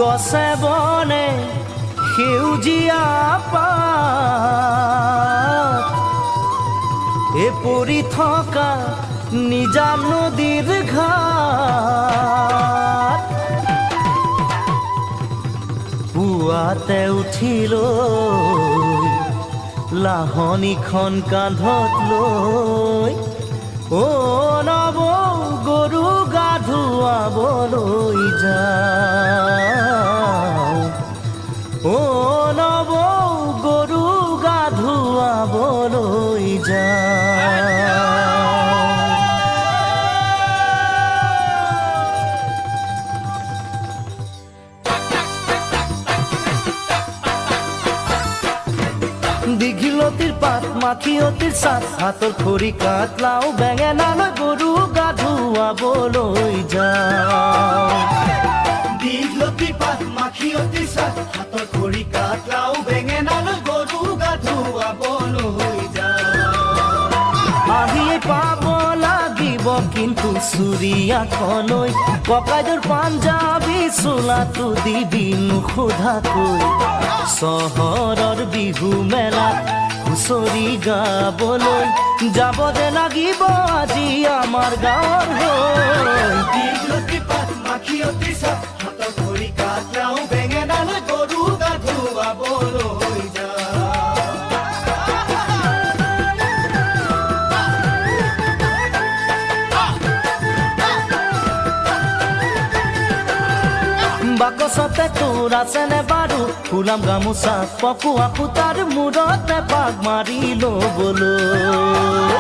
গছে বনে সেউজীয়া পাত পৰি থকা নিজান নদীৰ ঘাট পুৱাতে উঠিলৈ লাহনীখন কান্ধত লৈ নৱ গৰু গা ধুৱাবলৈ যাওঁ নৱ গৰু গা ধুৱাবলৈ যাওঁ দীঘলতিৰ পাত মাখিয়তিৰ চাট হাতৰ খৰি কাট লাও বেঙেনালৈ গৰু গা ধুৱাবলৈ যাওঁ দীঘলতিৰ পাত মাখিয়তিৰ চাট হাতৰ খৰি কাট লাও বেঙেনালৈ গৰু গা ধুৱাবলৈ যাওঁ আহিয়ে পাব লাগিব কিন্তু চুৰিয়াখলৈ ককাইদেউৰ পাঞ্জাবী চোলাটো দিবি নোসোধাকৈ চহৰৰ বিহু মেলাত হুঁচৰি গাবলৈ যাব যে লাগিব আজি আমাৰ গাঁৱৰ হৈ দীঘলতিৰ পাত মাখিয়তিৰ চাট হাতৰ খৰি কাট লাও বেঙেনালৈ গৰু গা ধুৱাবলৈ যাওঁ বাকচতে তোৰ আছেনে বাৰু ফুলাম গামোচা পকোৱা সূতাৰ মূৰতে পাক মাৰি ল'বলৈ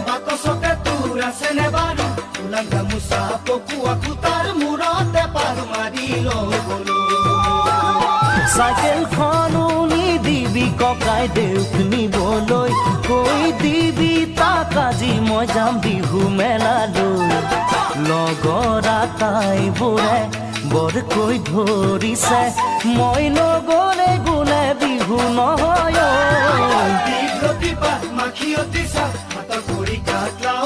বাকচতে তোৰ আছেনে বাৰু ফুলাম গামোচা পকোৱা সূতাৰ মূৰতে পাক মাৰি ল'বলৈ চাইকেলখনো নিদিবি ককাইদেউক নিবলৈ কৈ দিবি তাক আজি মই যাম বিহু মেলালৈ লগৰ আটাইবোৰে বৰকৈ ধৰিছে মই নগ'লে গোলে বিহু নহয় দীঘলতিৰ পাত মাখিয়তিৰ চাট হাতৰ খৰি কাট লাও